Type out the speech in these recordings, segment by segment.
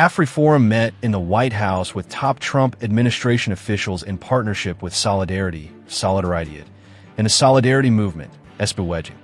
Afriforum met in the White House with top Trump administration officials in partnership with Solidarity, and the Solidarity Movement, expropriation.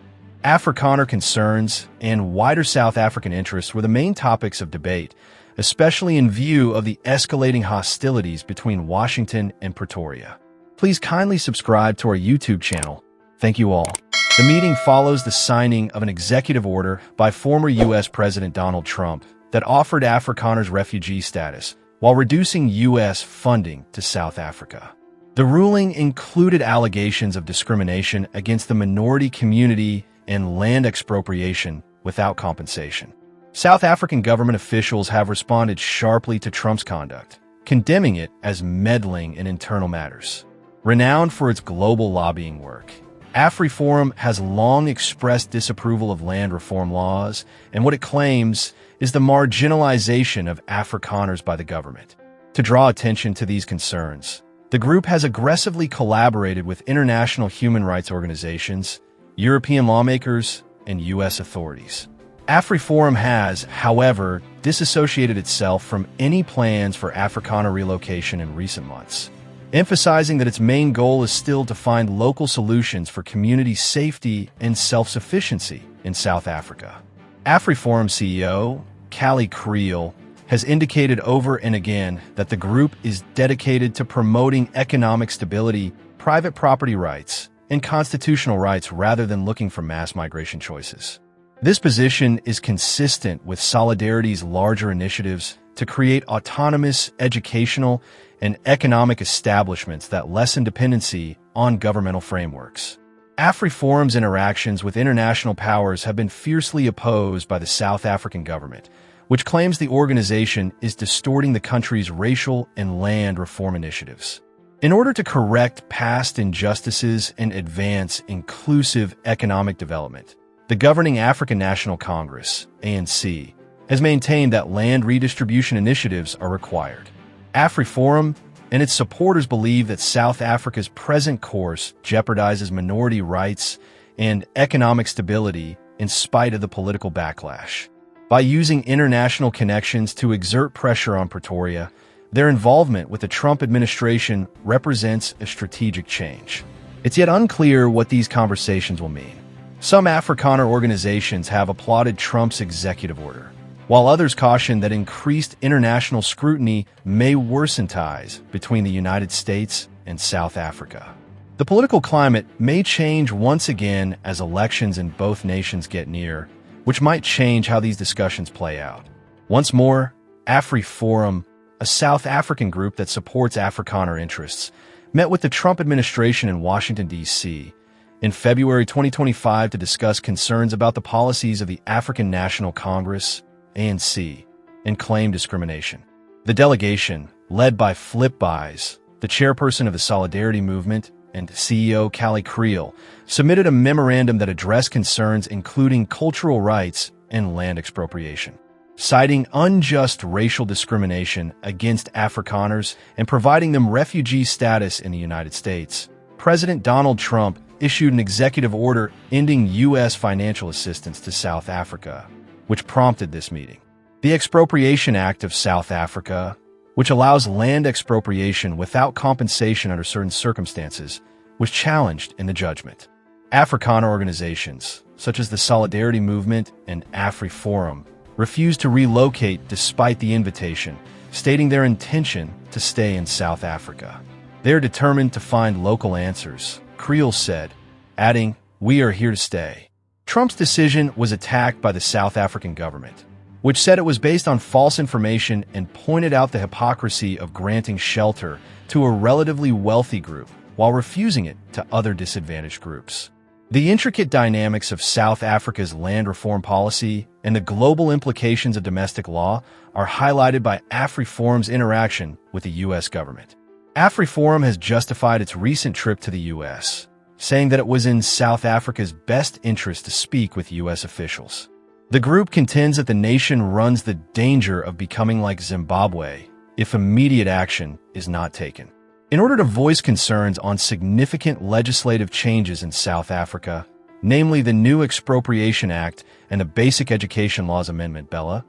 Afrikaner concerns and wider South African interests were the main topics of debate, especially in view of the escalating hostilities between Washington and Pretoria. Please kindly subscribe to our YouTube channel. Thank you all. The meeting follows the signing of an executive order by former U.S. President Donald Trump that offered Afrikaners refugee status while reducing U.S. funding to South Africa. The ruling included allegations of discrimination against the minority community and land expropriation without compensation. South African government officials have responded sharply to Trump's conduct, condemning it as meddling in internal matters. Renowned for its global lobbying work, Afriforum has long expressed disapproval of land reform laws and what it claims is the marginalization of Afrikaners by the government. To draw attention to these concerns, the group has aggressively collaborated with international human rights organizations, European lawmakers, and U.S. authorities. Afriforum has, however, disassociated itself from any plans for Afrikaner relocation in recent months, emphasizing that its main goal is still to find local solutions for community safety and self-sufficiency in South Africa. Afriforum CEO, Kallie Kriel, has indicated over and again that the group is dedicated to promoting economic stability, private property rights, and constitutional rights rather than looking for mass migration choices. This position is consistent with Solidarity's larger initiatives to create autonomous educational and economic establishments that lessen dependency on governmental frameworks. Afriforum's interactions with international powers have been fiercely opposed by the South African government, which claims the organization is distorting the country's racial and land reform initiatives. In order to correct past injustices and advance inclusive economic development, the governing African National Congress, ANC, has maintained that land redistribution initiatives are required. Afriforum and its supporters believe that South Africa's present course jeopardizes minority rights and economic stability in spite of the political backlash. By using international connections to exert pressure on Pretoria, their involvement with the Trump administration represents a strategic change. It's yet unclear what these conversations will mean. Some Afrikaner organizations have applauded Trump's executive order, while others caution that increased international scrutiny may worsen ties between the United States and South Africa. The political climate may change once again as elections in both nations get near, which might change how these discussions play out. Once more, Afriforum, a South African group that supports Afrikaner interests, met with the Trump administration in Washington, D.C., in February 2025 to discuss concerns about the policies of the African National Congress, ANC, and claim discrimination. The delegation, led by Flip Buys, the chairperson of the Solidarity Movement, and CEO Kallie Kriel, submitted a memorandum that addressed concerns including cultural rights and land expropriation. Citing unjust racial discrimination against Afrikaners and providing them refugee status in the United States, President Donald Trump issued an executive order ending U.S. financial assistance to South Africa, which prompted this meeting. The Expropriation Act of South Africa, which allows land expropriation without compensation under certain circumstances, was challenged in the judgment. Afrikaner organizations, such as the Solidarity Movement and Afriforum, refused to relocate despite the invitation, stating their intention to stay in South Africa. They are determined to find local answers, Kriel said, adding, "We are here to stay." Trump's decision was attacked by the South African government, which said it was based on false information and pointed out the hypocrisy of granting shelter to a relatively wealthy group while refusing it to other disadvantaged groups. The intricate dynamics of South Africa's land reform policy and the global implications of domestic law are highlighted by Afriforum's interaction with the U.S. government. Afriforum has justified its recent trip to the U.S., saying that it was in South Africa's best interest to speak with U.S. officials. The group contends that the nation runs the danger of becoming like Zimbabwe if immediate action is not taken. In order to voice concerns on significant legislative changes in South Africa, namely the new Expropriation Act and the Basic Education Laws Amendment (BELA)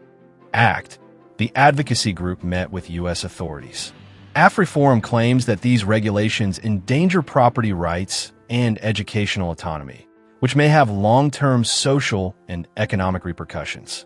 Act, the Advocacy group met with U.S. authorities. Afriforum claims that these regulations endanger property rights and educational autonomy, which may have long-term social and economic repercussions.